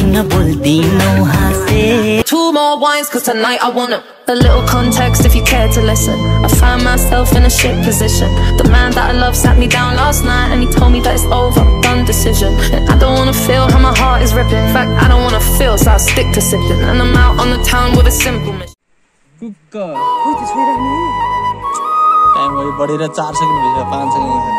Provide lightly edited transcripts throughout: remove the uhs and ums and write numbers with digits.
किन बोल्दिनौ हाँसे? Two more wines cause tonight I want a little context if you care to listen. I find myself in a shit position. The man that I love sat me down last night and he told me that it's over, done decision. And I don't wanna feel how my heart is ripping. In fact, I don't wanna feel, so I'll stick to sipping. And I'm out on the town with a simple mission. कुक्का हो त्यो छोइराख्ने time भयो बढेर 4 second भइसक्यो 5 second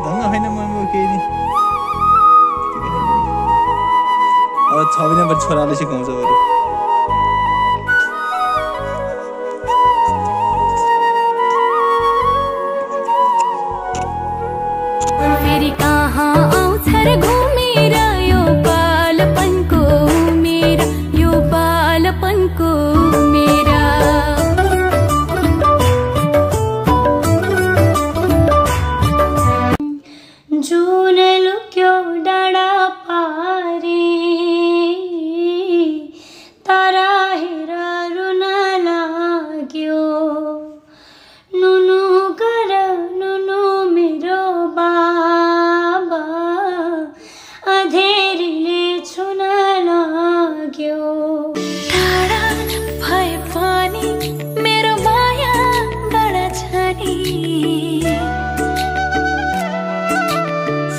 धन्न हैन म केही नि अब 6 महिनापछि छोराले सिकाउँछ बरु फेरि कहाँ आउँछ रे घुमेर यो बालपनको मेरा यो बालपनको मेरा जुन लुक्यो डाँडा पारी तारा हेर रुन लाग्यो नुनु गर नुनु मेरो बाबा अधेरीले छुन लाग्यो टाढा भए पनि मेरो माया गडा छ नि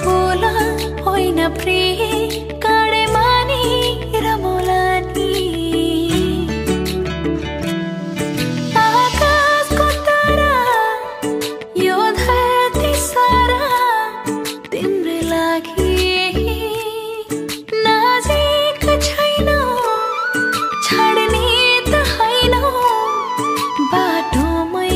फुल होइन प्रिय काँडे मानी रमोलानी आकाशको तारा यो धरती सारा तिम्रै लागि नजिक छैन छाड्ने त होइन बाटोमै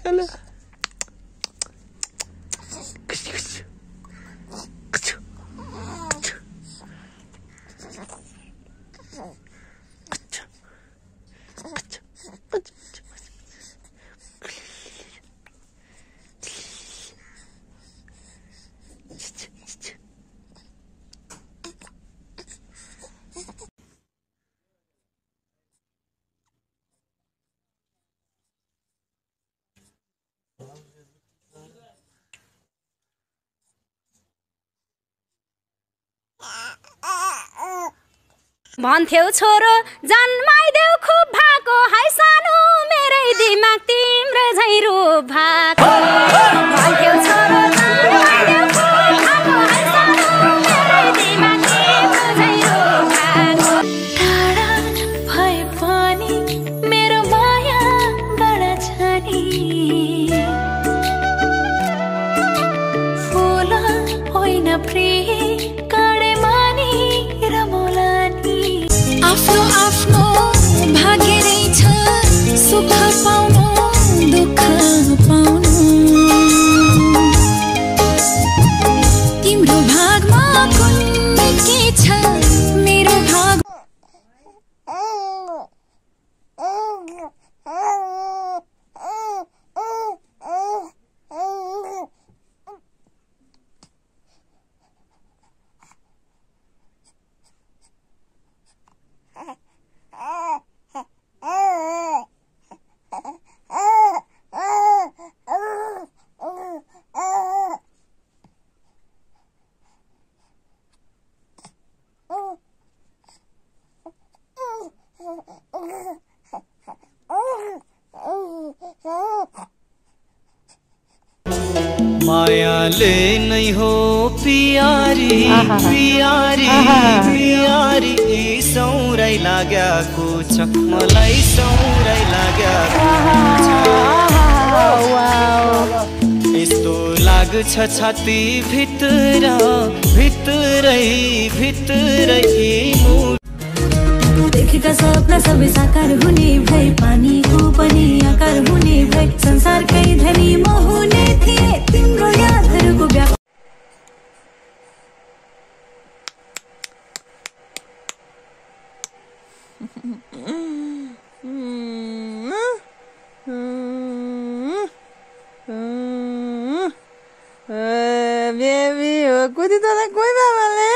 कल भन्थ्यौ छोरो जन्माइदेऊ खुब भएको हाइ सानो मेरै दिमाग तिम्रो झै रूप भएको भन्थ्यौ छोरो जन्माइदेऊ खुब भएको हाइ सानो मेरै दिमाग तिम्रो झै रूप भएको टाढा भए पनि मेरो माया गडा छ नि फुल होइन प्रिय काँडे मानी रमोलानी आफ्नो आफ्नो भाग्य रहेछ सुख पाउनु दुःख पाउनु तिम्रो भागमा कुन के छ मेरो भाग मायाले नै हो पियारी पियारी पियारी सौराइ लाग्याको छ मलाई सौराइ लाग्याको छ यस्तो लाग्छ छाती भित्र भित्रै भित्रै देखेका सपना सबै साकार हुने भए पानीको पनि आकार हुने भए संसारकै धनी म हुने थिए तिम्रो यादहरूको व्याप बेबी हो कुदी तँलाई कोही बाबाले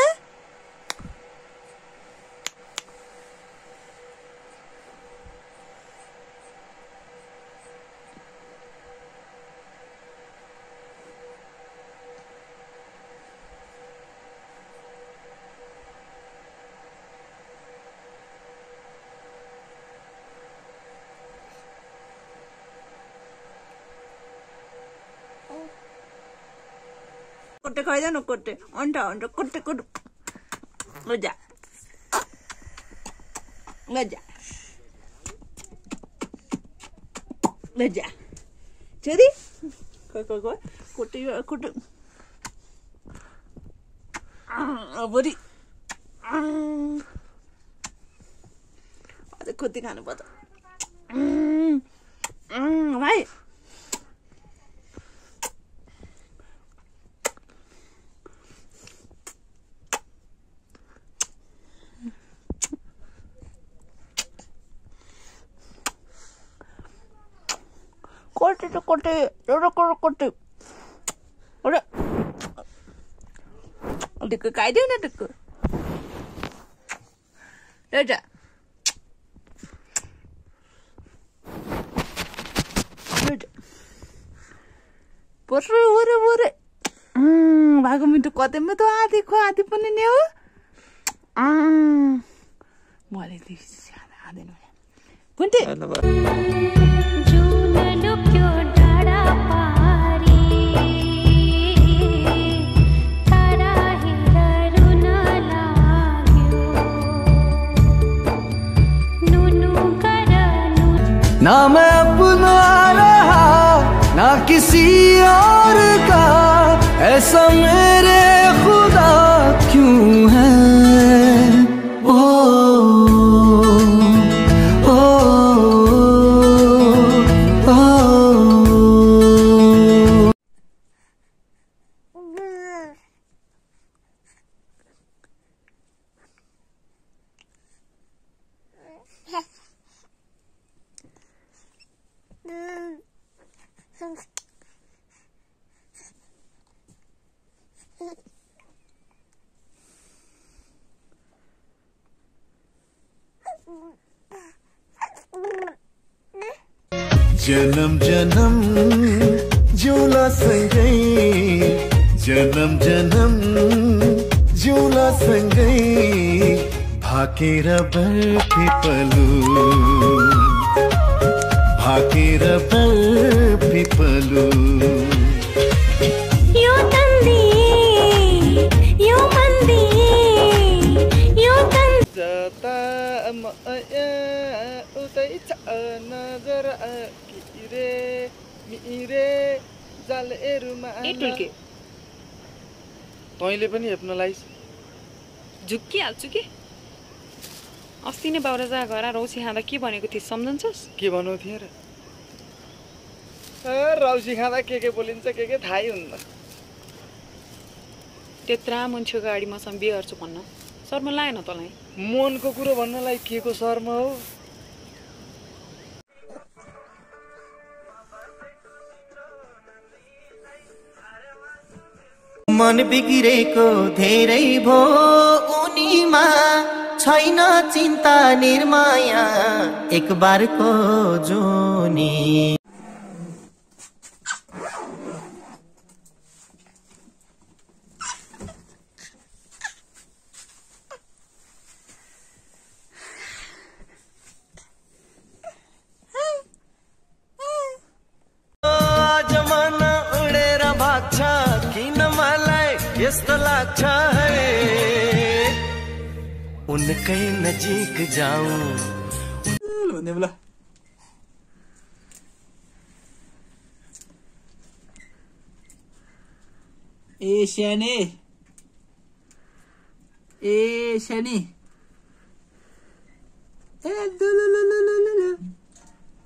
कोटे खाइदेऊ न कोटे अन्डा अन्डा कोटे कोटे लजा लजा लजा छोरी कोटे कोटे बुढी अझै खोती खानुपर्छ भाइ कोटे त कोटे कोटे अरे ढिक्क खाइदेऊ न ढिक्क एउटा पोरे पोरे पोरे भागो मिठो कतैमा त आधी खो आधी पनि नि हो मैले आधी पुन्टे ना मैं अपना रहा ना किसी और का ऐसा मेरे खुदा क्यों है ओ ओ ओ जन्म जन्म जुला सँगै जन्म जन्म जुला सँगै भाकेर बर्फी पलु भाकेर बर्फी पलु यो तन्दी यो मन्दी यो तन्दी जता उतै नजर मिरे जालहरुमा ए टुल्के तैँले पनि हेप्न लाइस झुक्किहाल्छु कि अस्ति नै बाउराजा घर रौसी खाँदा के भनेको थिए सम्झन्छस् के भन्नु थियो र रौसी खाँदा के बोलिन्छ के थाहै हुन्न त्यत्रा मान्छेको गाडी मसँग बिहे गर्छु भन्न शर्म लागेन तँलाई मनको कुरो भन्नलाई के को शर्म हो मन बिग्रेको धेरै भो उनीमा छैन चिन्ता निर्माया एक बारको जोनी जमाना उडेर भाग्छ किन मलाई यस्तो लाग्छ है उनकै नजिक जाऊं भन्ने बेला ए सानी ए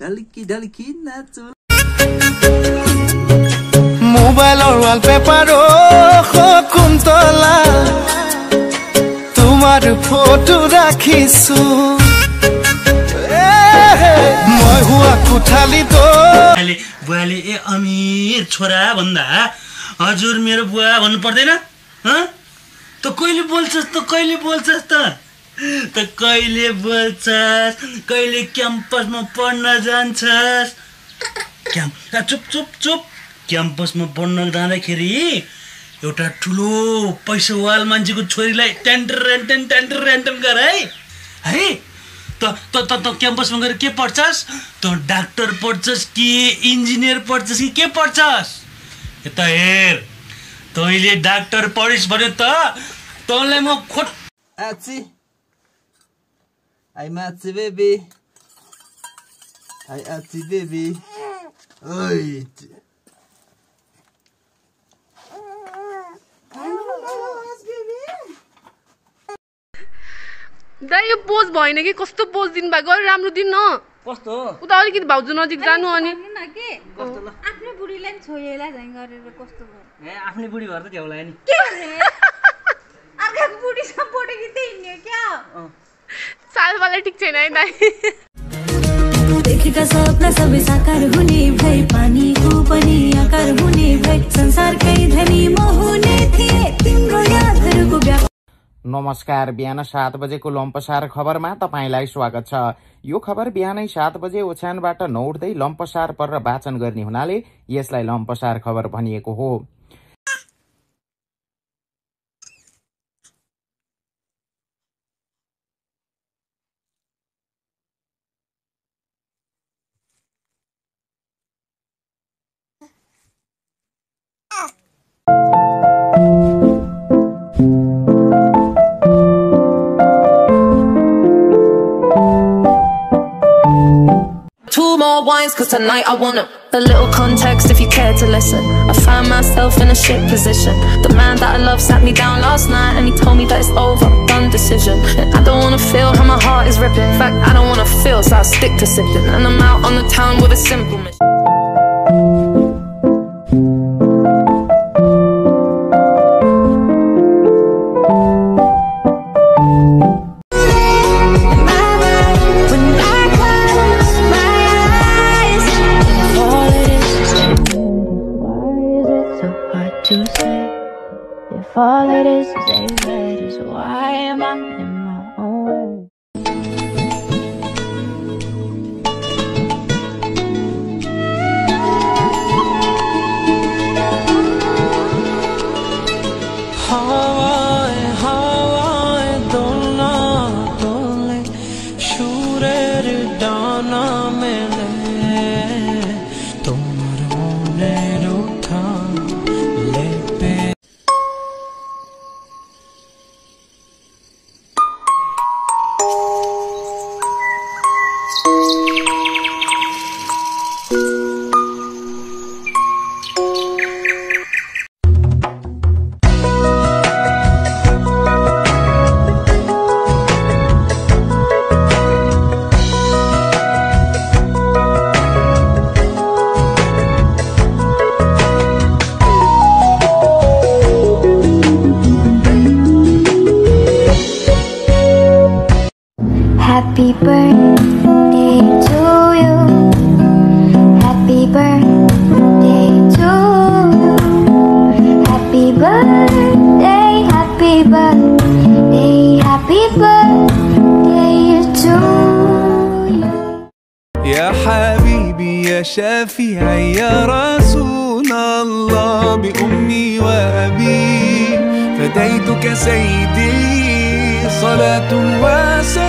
ढल्की ढल्की नाचो मोबाइल और वॉलपेपर कुन्तला तुम्हार फोटो राखिसु मैं हुआ कुठाली तो बुवाले ए अमीर छोरा भन्दा हजुर मेरो बुवा भन्नु पर्दैन त कहिले बोल्छस् त कहिले बोल्छस् कहिले क्याम्पसमा पढ्न जान्छस् चुप क्याम्पसमा पढ्न जाँदाखेरि एउटा ठुलो पैसावाल मान्छेको छोरीलाई टेन्टर गर है त क्याम्पसमा गएर के पढ्छस् त डाक्टर पढ्छस् कि इन्जिनियर पढ्छस् कि के पढ्छस् यता हेर तैँले डाक्टर पढिस् भने त तँलाई म खोट आची आई माची बेबी आई आची बेबी ओइ दाइ यो पोज भएन कि कस्तो पोज दिनु भएको राम्रो दिन न कस्तो उता अलिकति भाउजू नजिक जानु अनि आफ्नै बुढीलाई नि छोरीलाई झैँ गरेर कस्तो भयो ए आफ्नै बुढी भएर त झ्याउला नि के रे अर्काको बुढीसँग फोटो खिच्दै हिँड्यो क्या सालवाला ठिक छैन है दाइ देखेका सपना सबै साकार हुने भए पानीको पनि आकार हुने भए संसारकै धनी म हुने थिए तिम्रो यादहरूको व्याप। नमस्कार, बिहान 7 बजेको लम्पसार खबरमा तपाईलाई स्वागत छ। यो खबर बिहानै 7 बजे ओछ्यानबाट नउठ्दै लम्पसार परेर वाचन गर्ने हुनाले यसलाई लम्पसार खबर भनिएको हो। Cause tonight I want a little context if you care to listen. I found myself in a shit position. The man that I love sat me down last night and he told me that it's over, done decision. And I don't wanna feel how my heart is ripping. In fact, I don't wanna feel, so I'll stick to sipping. And I'm out on the town with a simple mission. If all it is David is why am I in my own way? হাওয়ায় দোলনা দোলে সুরের ডানা মেলে তোমার মনের উঠানে pay. Happy birthday to you. Happy birthday to you. Happy birthday, happy birthday, happy birthday to you. يا حبيبي يا شافعي يا رسول الله بأمي وأبي فديتك سيدي صلاة وسلام